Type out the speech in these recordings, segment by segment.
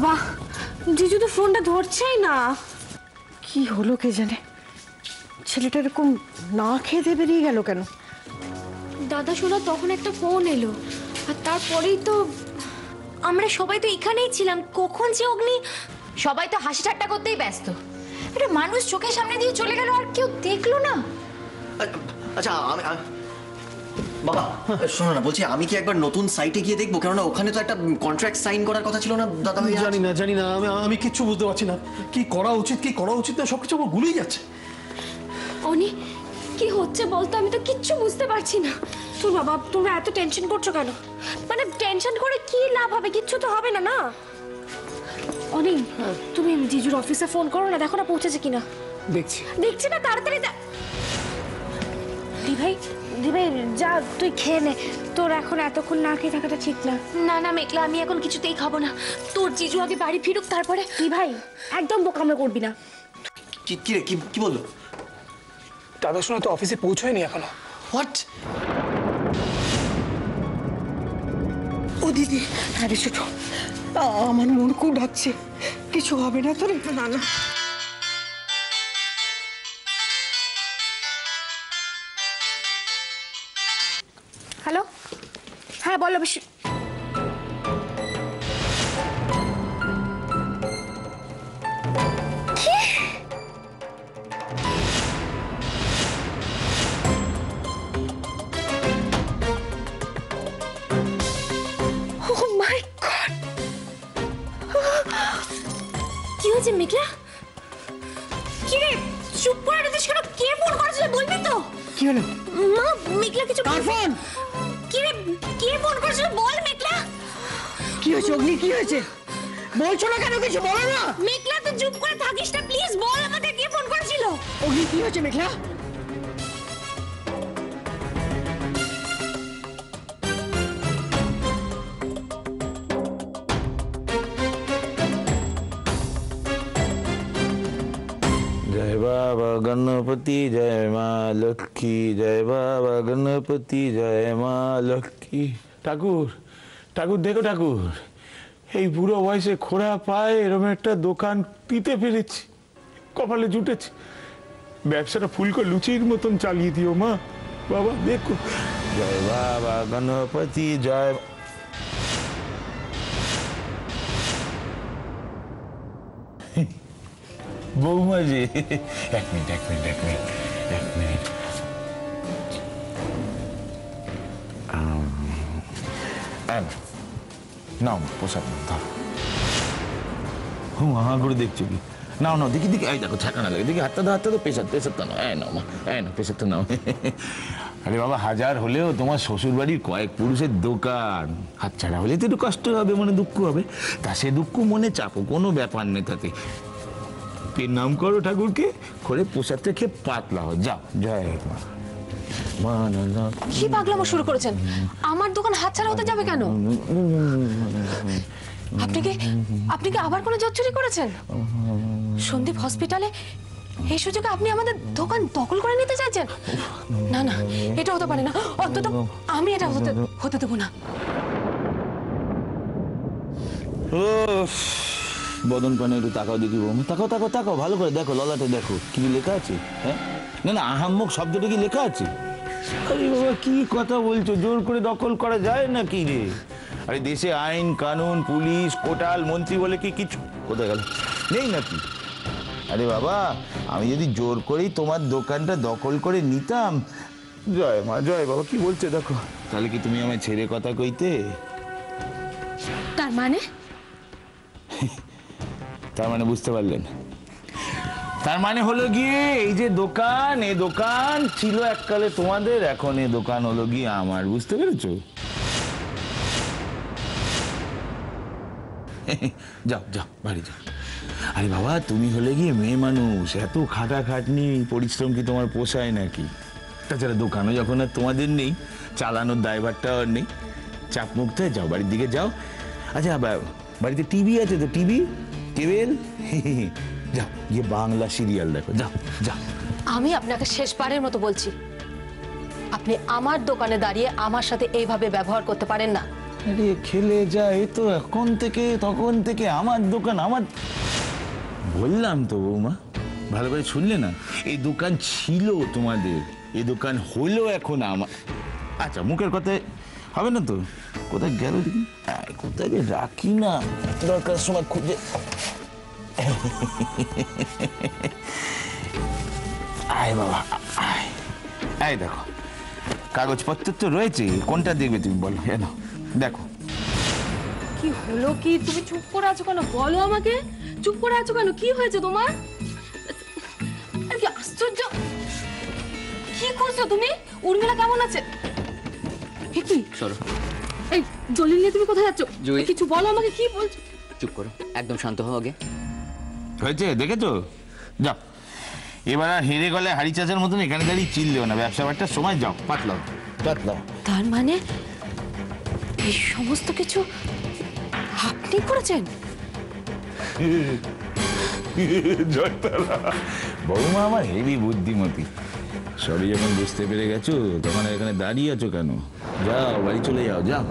বাবা, জিজু তো ফোনটা ধরছেই না। কি হলো কে জানে, ছেলেটা এরকম না খেয়ে দিয়ে বেরিয়ে গেল কেন? দাদা শোনা তখন একটা ফোন এলো, আর তারপরেই তো আমরা সবাই তো এখানেই ছিলাম। কখন যে অগ্নি, সবাই তো হাসি ঠাট্টা করতেই ব্যস্ত। একটা মানুষ চোখের সামনে দিয়ে চলে গেল আর কেউ দেখলো না। আচ্ছা বাবা শোনো না, বলছি আমি কি একবার নতুন সাইটে গিয়ে দেখবো? কেননা ওখানে তো একটা কন্ট্রাক্ট সাইন করার কথা ছিল না দাদা ভাই? জানি না আমি কিচ্ছু বুঝতে পারছি না। কি করা উচিত না সবকিছু আমার ভুলেই যাচ্ছে। অনি কি হচ্ছে বলতো? আমি তো কিচ্ছু বুঝতে পারছি না। তোর বাবা, তোমরা এত টেনশন করছো কেন? মানে টেনশন করে কি লাভ হবে? কিচ্ছু তো হবে না। না অনি, তুমি জিজুর অফিসে ফোন করো না, দেখো না পৌঁছেছে কিনা। দেখছি না, তাড়াতাড়ি দি ভাই যা, তুই খেয়ে নে। তোর এখন এতক্ষণ না খেয়ে থাকাটা ঠিক না। না না মেঘলা, আমি এখন কিছুতেই খাবো না। তোর জিজু আগে বাড়ি ফিরুক, তারপরে। দি ভাই একদম বোকামো করবি না। কি বললো? দাদা শোনা তো অফিসে পৌঁছয়নি এখনো। হোয়াট? ও দিদি, আরে ছোট, আমার মন খুব ডাকছে। কিছু হবে না তোর? না না। হ্যালো, হ্যাঁ বলো। বেশি কি হয়েছে মেঘলা? কি রে চুপ করে রয়েছিস কেন? কে ফোন করেছিল বলবি তো? কি হলো মা? মেঘলা কিছু কার ফোন? কি রে কে ফোন করেছিল বল মেঘলা। কি হয়েছে অগ্নি? কি হয়েছে বলছো না কেন? কিছু বলো না। মেঘলা তুই চুপ করে থাকিস না প্লিজ, বল আমাদের কে ফোন করেছিল। অগ্নি কি হয়েছে মেঘলা? जय बाबा गणपति जय माँ लक्ष्मी, जय बाबा गणपति जय माँ लक्ष्मी। ঠাকুর ঠাকুর দেখো ঠাকুর, এই বুড়ো বয়সে খোড়া পায়ে এরকম একটা দোকান দিতে পেরেছি, কপালে জুটেছে। ব্যবসাটা ফুলকো লুচির মতন চালিয়ে দিও মা। বাবা দেখো, জয় বাবা গণপতি জয়। বৌমা জি, এক মিনিট নাও পোশাক ধর। হা করে দেখছো কি? নাও দেখি এই দেখো ছাকা না লাগে, দেখি হাতটা তো প্রেশার তো নাও। নাও মা, নাও প্রেশার তো নাও। আরে বাবা, হাজার হলেও তোমার শ্বশুর বাড়ির কয়েক পুরুষের দোকান, হাত ছাড়া হলে তো একটু কষ্ট হবে, মনে দুঃখ হবে। তা সে দুঃখ মনে চাপো, কোনো ব্যাপার নেই তাতে। নাম করো ঠাকুরকে, করে প্রসাদটা খেয়ে পাতলা হো। যাও, জয় মা। কি পাগলামো শুরু করেছেন? আমার দোকান হাতছাড়া হতে যাবে কেন? আপনি কি আবার কোনো জচ্চুরি করেছেন? সন্দীপ হসপিটালে এই সুযোগে আপনি আমাদের দোকান দখল করে নিতে চাইছেন? না না, এটা হতে পারে না। অন্তত আমি এটা হতে দেবো না। বদন পানে একটু তাকাও দেখি বৌমা, তাকাও ভালো করে দেখো, ললাটে দেখো কি লেখা আছে। হ্যাঁ না আহাম্মক শব্দটা কি লেখা আছে? আরে বাবা কি কথা বলছো, জোর করে দখল করা যায় না কি রে? আরে দেশে আইন কানুন, পুলিশ, কোটাল, মন্ত্রী বলে কি কিছু কোথায় গেল নেই নাকি? আরে বাবা, আমি যদি জোর করেই তোমার দোকানটা দখল করে নিতাম, জয় মা জয় বাবা, কি বলছো দেখো, তাহলে কি তুমি আমায় ছেড়ে কথা কইতে? তার মানে বুঝতে পারলেন? তার মানে হলো গিয়ে এই যে দোকান, এই দোকান ছিল এককালে তোমাদের, এখন এই দোকান হলো গিয়ে আমার। বুঝতে পেরেছো? যাও বাড়ি যাও। আরে বাবা, তুমি হলে গিয়ে মেয়ে মানুষ, এত খাটাখাটনি পরিশ্রম কি তোমার পোষায় নাকি? তাছাড়া দোকানও যখন আর তোমাদের নেই, চালানোর দায়ভারটাও আর নেই, চাপ মুক্ত হয়ে যাও, বাড়ির দিকে যাও। আচ্ছা বাড়িতে টিভি আছে তো? কেবেল যাও, গিয়ে বাংলা সিরিয়াল দেখো, যাও। আমি আপনাকে শেষবারের মতো বলছি, আপনি আমার দোকানে দাঁড়িয়ে আমার সাথে এইভাবে ব্যবহার করতে পারেন না। আরে খেলে যায় তো এখন থেকে তখন থেকে আমার দোকান আমার। বললাম তো বৌমা, ভালো করে শুনলে না? এই দোকান ছিল তোমাদের, এই দোকান হলো এখন আমার। আচ্ছা মুখের কথায় হবে না তো। কোথায় গেল দেখি, কোথায় রাখি না, দরকার সময় খুঁজে। আয় বাবা আয়, এই দেখো কাগজপত্র তো রয়েছে, কোনটা দেখবে তুমি বলো? দেখো। কি হলো কি? তুমি চুপ করে আছো কেন? বলো আমাকে, চুপ করে আছো কেন? কি হয়েছে তোমার? আর কি আশ্চর্য, কি করছো তুমি? উর্মিলা কেমন আছে? কি সরো। এই দলিল নিয়ে তুমি কোথায় যাচ্ছ? জুই। কিছু বলো আমাকে, কি বলছো? চুপ করো, একদম শান্ত হও আগে। হয়েছে দেখেছো? যাও এবার আর হেরে গেলে হাড়ি চাচার মতন এখানে দাঁড়িয়ে চিল্লেও না, ব্যবসা বাট্টার সময় যাও, পাতলাও পাতলাও। তার মানে এই সমস্ত কিছু আপনি করেছেন? বৌমা আমার হেভি বুদ্ধিমতী, সবই যখন বুঝতে পেরে গেছো তখন এখানে দাঁড়িয়ে আছো কেন? যাও বাড়ি চলে যাও, যাও।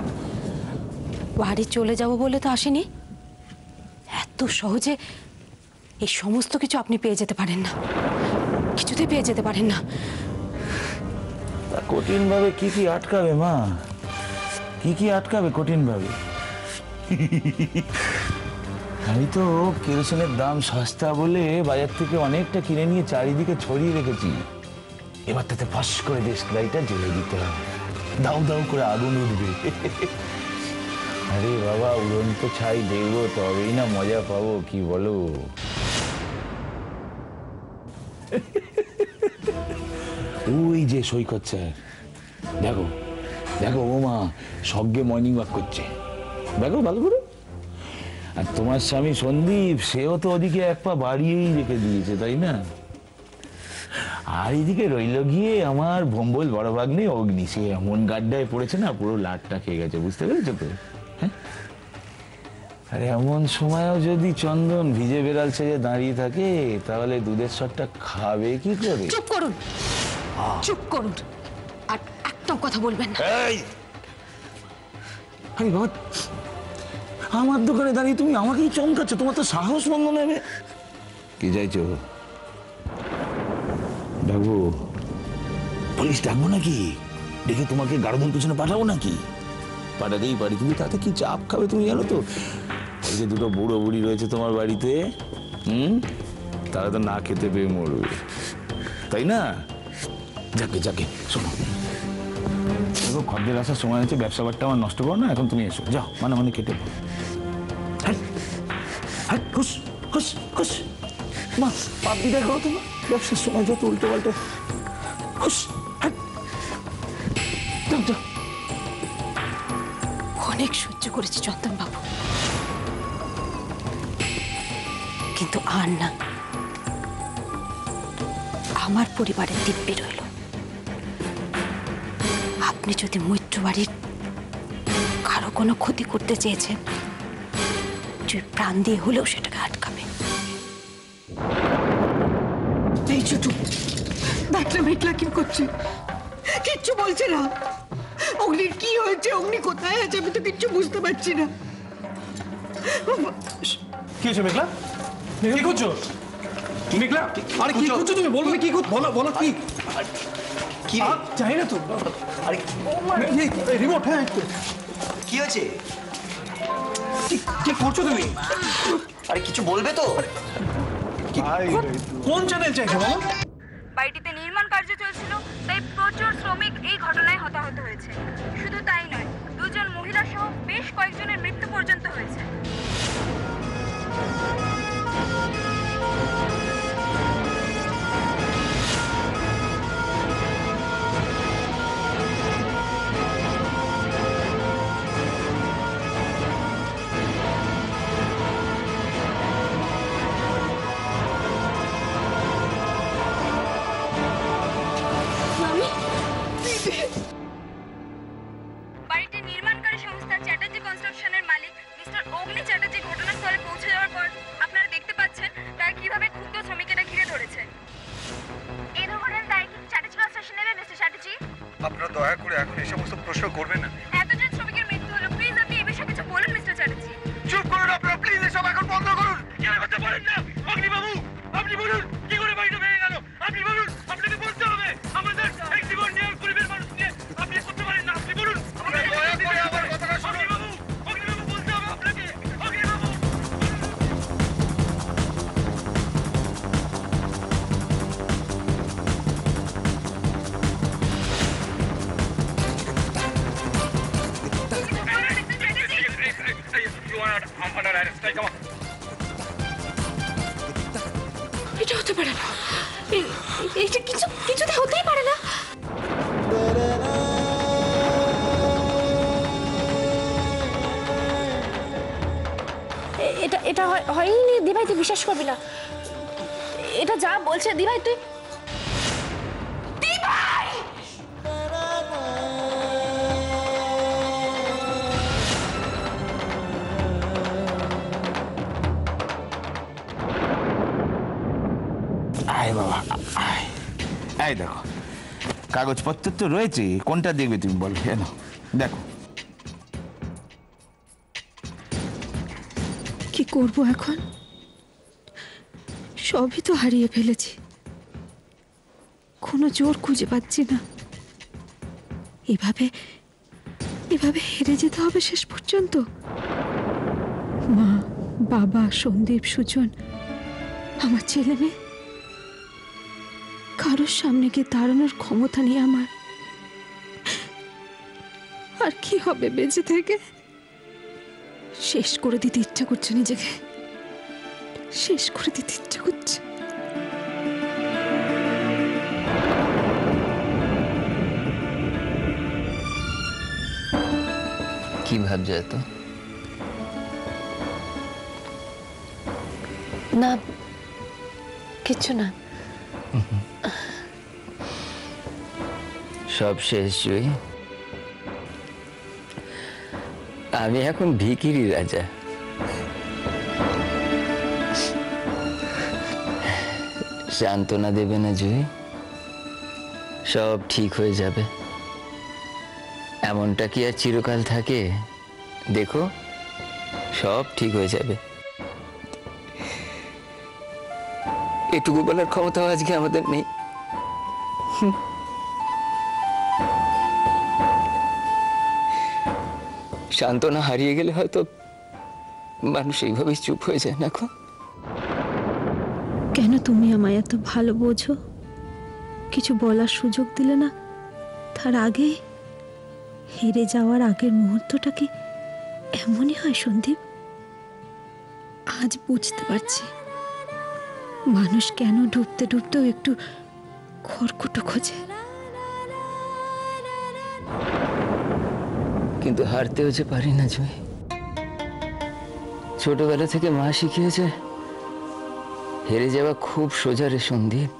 বাড়ি চলে যাব বলে তো আসেনি। এত সহজে এই সমস্ত কিছু আপনি পেয়ে যেতে পারেন না, কিছুতে পেয়ে যেতে পারেন না। তা কঠিন ভাবে কি কি আটকাবে মা? কি কি আটকাবে কঠিন ভাবে? আমি তো কেরোসিনের দাম সস্তা বলে বাজার থেকে অনেকটা কিনে নিয়ে চারিদিকে ছড়িয়ে রেখেছি। এবার তাতে ফস করে দেশলাইটা জ্বেলে দিতে হবে, দাউ দাউ করে আগুন উঠবে। আরে বাবা উড়ন্ত ছাই দেখবো তবেই না মজা পাবো, কি বলো? ওই যে সৈকত স্যার, দেখো দেখো ও মা সজ্ঞে মর্নিং ওয়াক করছে, দেখো ভালো করে। আর তোমার স্বামী সন্দীপ, সেও তো ওদিকে এক পা বাড়িয়েই রেখে দিয়েছে, তাই না? আর এদিকে রইল গিয়ে আমার ভম্বল বড় ভাগ্নে অগ্নি, সে এমন গাড্ডায় পড়েছে না, পুরো লাটটা খেয়ে গেছে, বুঝতে পেরেছো তো? হ্যাঁ, আর এমন সময়ও যদি চন্দন ভিজে বেড়াল সেজে দাঁড়িয়ে থাকে, তাহলে দুধের সরটা খাবে কি করে? চুপ করুন, চুপ করুন, আর একদম কথা বলবেন না। আরে বাবা, আমার দোকানে দাঁড়িয়ে তুমি আমাকেই চমকাচ্ছ, তোমার তো সাহস বন্ধ নেবে। কি চাইছো? ডাকবো? পুলিশ ডাকবো নাকি? ডেকে তোমাকে গার্ডের পিছনে পাঠাবো নাকি? পাঠাতেই পারি, কিন্তু তাতে কি চাপ খাবে তুমি জানো তো? এই যে দুটো বুড়ো বুড়ি রয়েছে তোমার বাড়িতে, তারা তো না খেতে পেয়ে মরবে, তাই না? যাকে যাকে শোনো, দেখো খদ্দের আসার সময় হচ্ছে, ব্যবসা বাট্টা আমার নষ্ট করো না, এখন তুমি এসো, যাও মানে মানে কেটে পড়ো। খুশ খুশ খুশ মা, পাপড়ি দেখো তোমার ব্যবসার সময় যত উল্টো পাল্টে। খুশ যাও যাও। অনেক সহ্য করেছি চন্দন বাবু, কিন্তু আর না। আমার পরিবারের দিব্যি রইল। আপনি যদি মৈত্র বাড়ির কারো কোনো ক্ষতি করতে চেয়েছেন, তুই প্রাণ দিয়ে হলেও সেটাকে আটকাবে। এই ছোট ডাক্তার মেঘলা কি করছে? কিচ্ছু বলছে না। অগ্নির কি হয়েছে, অগ্নি কোথায় আছে, আমি তো কিচ্ছু বুঝতে পারছি না। কি হয়েছে মেঘলা? কি করছো মেঘলা? আরে কি করছো তুমি? বলবে কি করছো? বলো বলো কি? কি চাই না তো। আরে রিমোট, হ্যাঁ কি হয়েছে? কি করছো তুমি? আরে কিছু বলবে তো? কোন চ্যানেল চাইছো বলো? বাড়িটিতে নির্মাণ কার্য চলছিল, তাই প্রচুর শ্রমিক এই ঘটনায় হতাহত হয়েছে। শুধু তাই নয়, দুজন মহিলা সহ বেশ কয়েকজনের মৃত্যু পর্যন্ত হয়েছে। বাড়িটির নির্মাণকারী সংস্থা চ্যাটার্জি কনস্ট্রাকশনের মালিক মিস্টার অগ্নি চ্যাটার্জি ঘটনাস্থলে পৌঁছে যাওয়ার পর আপনারা দেখতে পাচ্ছেন তারা কিভাবে ক্ষুব্ধ শ্রমিকেরা ঘিরে ধরেছে। এই দুর্ঘটনার দায় কি চ্যাটার্জি কনস্ট্রাকশন নেবে মিস্টার চ্যাটার্জি? আপনারা দয়া করে এখন এই সমস্ত প্রশ্ন করবেন না। এতজন শ্রমিকের মৃত্যু হলো, প্লিজ দিভাই তুই বিশ্বাস করবি না, এটা যা বলছে দিভাই তুই। দিভাই আয় বাবা আয়। এই দেখো কাগজপত্র তো রয়েছে, কোনটা দেখবে তুমি বলো? কেন দেখো। কি করব এখন? সবই তো হারিয়ে ফেলেছি, কোনো জোর খুঁজে পাচ্ছি না। এভাবে এভাবে হেরে যেতে হবে শেষ পর্যন্ত? মা, বাবা, সন্দীপ, সুজন, আমার ছেলে মেয়ে, কারোর সামনে গিয়ে দাঁড়ানোর ক্ষমতা নেই আমার। আর কি হবে বেঁচে থেকে? শেষ করে দিতে ইচ্ছা করছে নিজেকে, শেষ করে দিতে ইচ্ছা করছে। কি ভাবছো এত? না কিছু না। সব শেষ জয়ী। আমি এখন ভিখিরি রাজা। সান্ত্বনা দেবে না জয়ী, সব ঠিক হয়ে যাবে। এমনটা কি আর চিরকাল থাকে? দেখো সব ঠিক হয়ে যাবে। এটুকু বলার ক্ষমতাও আজকে আমাদের নেই। সান্ত্বনা হারিয়ে গেলে হয়তো মানুষ এইভাবেই চুপ হয়ে যায় না? কেন তুমি আমায় এত ভালো বোঝো? কিছু বলার সুযোগ দিলে না? তার আগে হেরে যাওয়ার আগের মুহূর্তটা কি এমনই হয় সন্দীপ? আজ বুঝতে পারছি মানুষ কেন ডুবতে ডুবতেও একটু খড়কুটো খোঁজে। কিন্তু হারতেও যে পারি না জয়। ছোটবেলা থেকে মা শিখিয়েছে হেরে যাওয়া খুব সোজা রে সন্দীপ,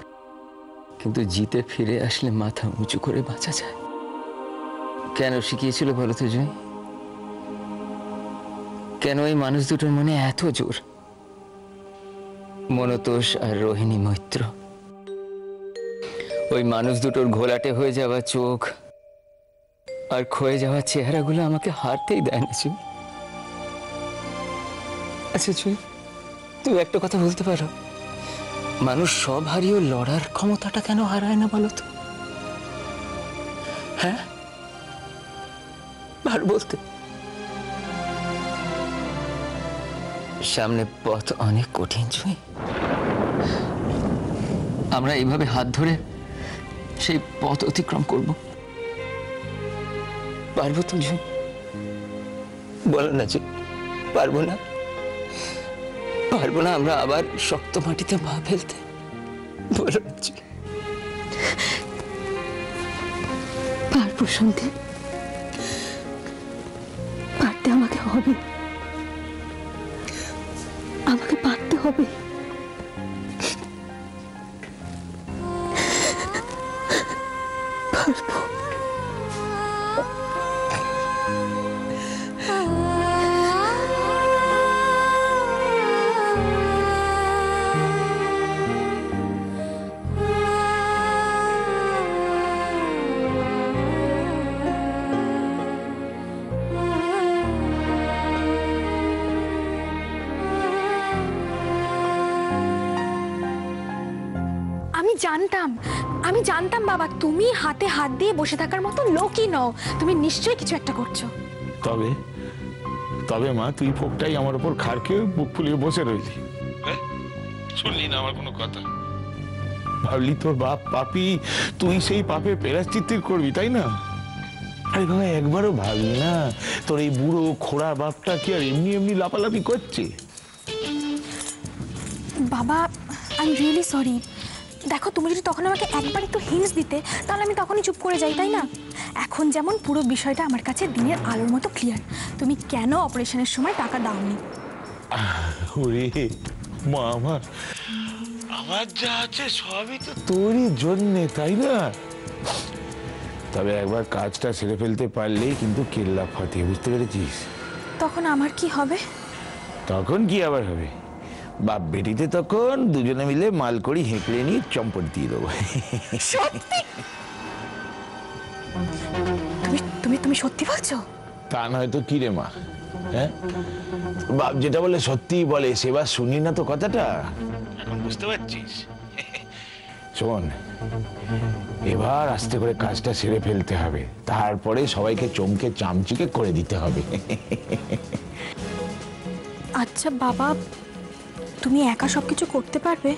কিন্তু জিতে ফিরে আসলে মাথা উঁচু করে বাঁচা যায়। কেন শিখিয়েছিল বলো তো জয়? কেন এই মানুষ দুটোর মনে এত জোর? মনতোষ আর রোহিণী মৈত্র, ওই মানুষ দুটোর ঘোলাটে হয়ে যাওয়া চোখ আর ক্ষয়ে যাওয়া চেহারাগুলো আমাকে হারতেই দেয় না জয়। আচ্ছা জয়, তুমি একটা কথা বলতে পারো, মানুষ সব হারিয়েও লড়ার ক্ষমতাটা কেন হারায় না বলো তো? হ্যাঁ, আর বলতে সামনে পথ অনেক কঠিন জয়। আমরা এইভাবে হাত ধরে সেই পথ অতিক্রম করব, পারবো তো জয়? বলো না জয়, পারবো না? পারবো না আমরা আবার শক্ত মাটিতে পা ফেলতে? বলো না জয়। পারবো সন্দীপ, পারতে আমাকে হবে, আমাকে পারতে হবে। পারবো। আমি জানতাম বাবা, তুমি হাতে হাত দিয়ে বসে থাকার মতো লোকই নও, তুমি নিশ্চয়ই কিছু একটা করছো। তবে তবে মা, তুই ফোকটাই আমার উপর খাড় খেয়ে বুক ফুলিয়ে বসে রইলি, শুনলি না আমার কোনো কথা? ভাবলি তোর বাপ পাপী, তুই সেই পাপে প্রায়শ্চিত্ত করবি, তাই না? আরে বাবা, একবারও ভাবলি না তোর এই বুড়ো খোড়া বাপটা কি আর এমনি এমনি লাপালাপি করছে? বাবা আই এম রিয়েলি সরি। দেখো, তুমি যদি তখন আমাকে একবার একটু হিন্টস দিতে, তাহলে আমি তখনই চুপ করে যাই, তাই না? এখন যেমন পুরো বিষয়টা আমার কাছে দিনের আলোর মতো ক্লিয়ার। তুমি কেন অপারেশনের সময় টাকা দাওনি? ওরে মা আমার আমার যা আছে সবই তো তোরই জন্যে, তাই না? তবে একবার কাজটা সেরে ফেলতে পারলেই কিন্তু কেল্লা ফাটিয়ে, বুঝতে পেরেছিস? তখন আমার কি হবে? তখন কি আবার হবে? বাপ বেটিতে তখন দুজনে মিলে মাল করি হেঁকড়ে নিয়ে চম্পট দিয়ে দেবো। সত্যি? তুমি তুমি সত্যি বলছো? তা নয় তো কি রে মা, হ্যাঁ? বাপ যেটা বলে সত্যিই বলে, সেবার শুনি না তো কথাটা, এখন বুঝতে পারছিস? শোন, এবার আস্তে করে কাজটা সেরে ফেলতে হবে, তারপরে সবাইকে চমকে চামচিকে করে দিতে হবে। আচ্ছা বাবা, তুমি একা সবকিছু করতে পারবে?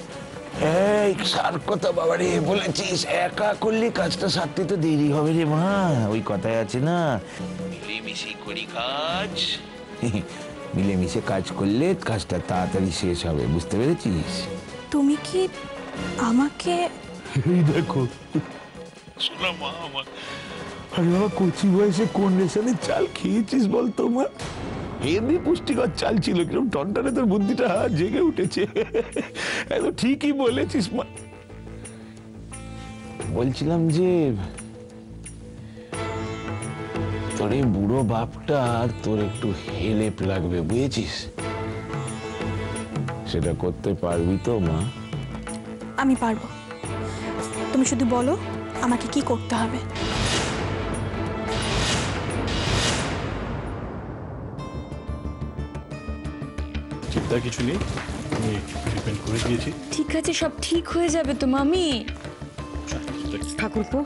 এই সার কথা বাবারে বলেছিস, একা করলে কাজটা সারতে তো দেরি হবে রে মা। ওই কথায় আছে না, মিলেমিশে করি কাজ, মিলেমিশে কাজ করলে কাজটা তাড়াতাড়ি শেষ হবে, বুঝতে পেরেছিস? তুমি কি আমাকে... এই দেখো শোনা মা আমার, আরে বাবা কচি বয়সে কোন রেশনের চাল খেয়েছিস বলতো মা? এমনি পুষ্টিকর চাল ছিল, কিরকম টনটনে তোর বুদ্ধিটা জেগে উঠেছে। একদম ঠিকই বলেছিস মা। বলছিলাম যে তোর এই বুড়ো বাপটা তোর একটু হেল্প লাগবে, বুঝেছিস? সেটা করতে পারবি তো মা? আমি পারবো, তুমি শুধু বলো আমাকে কি করতে হবে। চিন্তা কিছু নেই, আমি ট্রিটমেন্ট করে দিয়েছি। ঠিক আছে, সব ঠিক হয়ে যাবে তো মামি। ঠাকুরপো,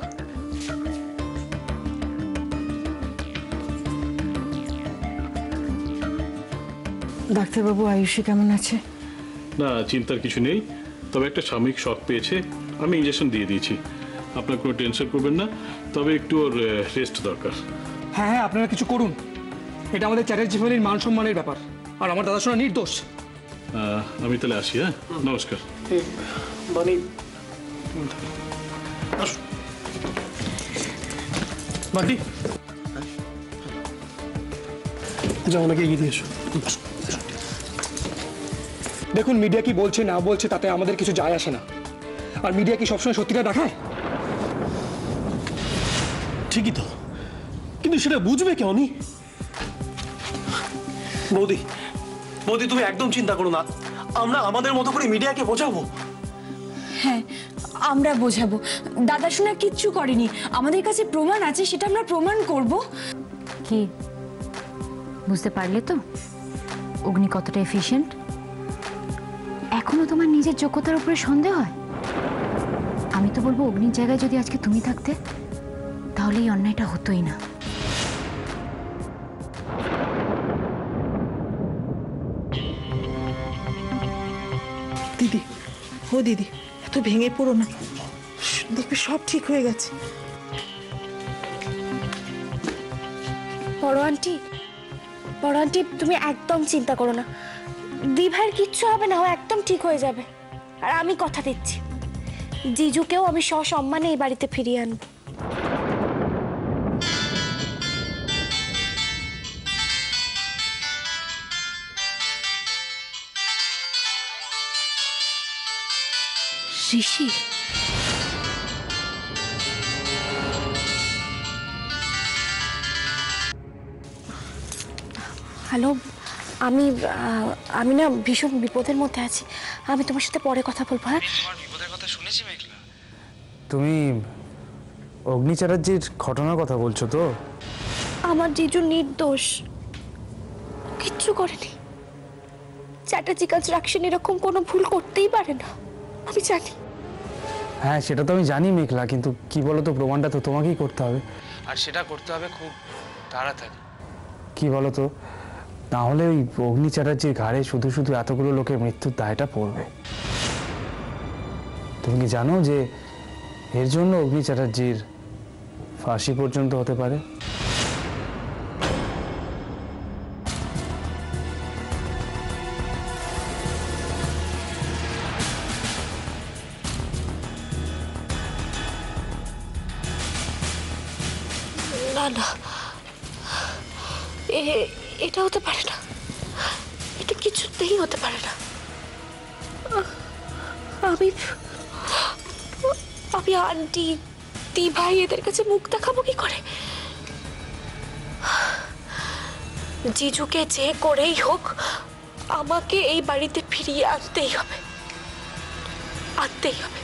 ডাক্তারবাবু আয়ুষী কেমন আছে? না, চিন্তার কিছু নেই, তবে একটা সাময়িক শক পেয়েছে, আমি ইঞ্জেকশন দিয়ে দিয়েছি, আপনার কোনো টেনশন করবেন না, তবে একটু ওর রেস্ট দরকার। হ্যাঁ হ্যাঁ, আপনারা কিছু করুন, এটা আমাদের চ্যাটার্জি ফ্যামিলির মান সম্মানের ব্যাপার, আর আমার দাদা শোনা নির্দোষ। আমি তাহলে আসি, হ্যাঁ, নমস্কার। মানে বান্টি, যাও ওনাকে এগিয়ে দিয়ে এসো। দেখুন, মিডিয়া কি বলছে না বলছে তাতে আমাদের কিছু যায় আসে না, আর মিডিয়া কি সবসময় সত্যিটা দেখায়? ঠিকই তো, কিন্তু সেটা বুঝবে কে অনি? বৌদি, বৌদি তুমি একদম চিন্তা করো না, আমরা আমাদের মতো করে মিডিয়াকে বোঝাবো। হ্যাঁ আমরা বোঝাবো, দাদা শোনা কিচ্ছু করেনি, আমাদের কাছে প্রমাণ আছে, সেটা আমরা প্রমাণ করব। কি বুঝতে পারলে তো অগ্নি কতটা এফিশিয়েন্ট? এখনো তোমার নিজের যোগ্যতার উপরে সন্দেহ হয়? আমি তো বলবো অগ্নির জায়গায় যদি আজকে তুমি থাকতে তাহলে এই অন্যায়টা হতোই না। দিদি, ও দিদি, এত ভেঙে পড়ো না, দেখবে সব ঠিক হয়ে গেছে। বড় আন্টি তুমি একদম চিন্তা করো না, দিভাইয়ের কিচ্ছু হবে না, ও একদম ঠিক হয়ে যাবে। আর আমি কথা দিচ্ছি, জিজুকেও আমি সসম্মানে এই বাড়িতে ফিরিয়ে আনবো। ঋষি, হ্যালো, আমি না ভীষণ বিপদের মধ্যে আছি, আমি তোমার সাথে পরে কথা বলবো। হ্যাঁ, তোমার বিপদের কথা শুনেছি মেঘলা। তুমি অগ্নি চ্যাটার্জির ঘটনার কথা বলছো তো? আমার জিজু নির্দোষ, কিচ্ছু করেনি। চ্যাটার্জি কনস্ট্রাকশন এরকম কোনো ভুল করতেই পারে না, আমি জানি। হ্যাঁ সেটা তো আমি জানি মেঘলা, কিন্তু কি বলো তো, প্রমাণটা তো তোমাকেই করতে হবে, আর সেটা করতে হবে খুব তাড়াতাড়ি। কি বলো তো, না হলে ওই অগ্নি চ্যাটার্জির ঘাড়ে শুধু শুধু এতগুলো লোকের মৃত্যুর দায়টা পড়বে। তুমি কি জানো যে এর জন্য অগ্নি চ্যাটার্জির ফাঁসি পর্যন্ত হতে পারে? না না, এটা হতে পারে না, এটা কিছুতেই হতে পারে না। আমি আমি আন্টি দি ভাই এদের কাছে মুখ দেখাবো কি করে? জিজুকে যে করেই হোক আমাকে এই বাড়িতে ফিরিয়ে আনতেই হবে, আনতেই হবে।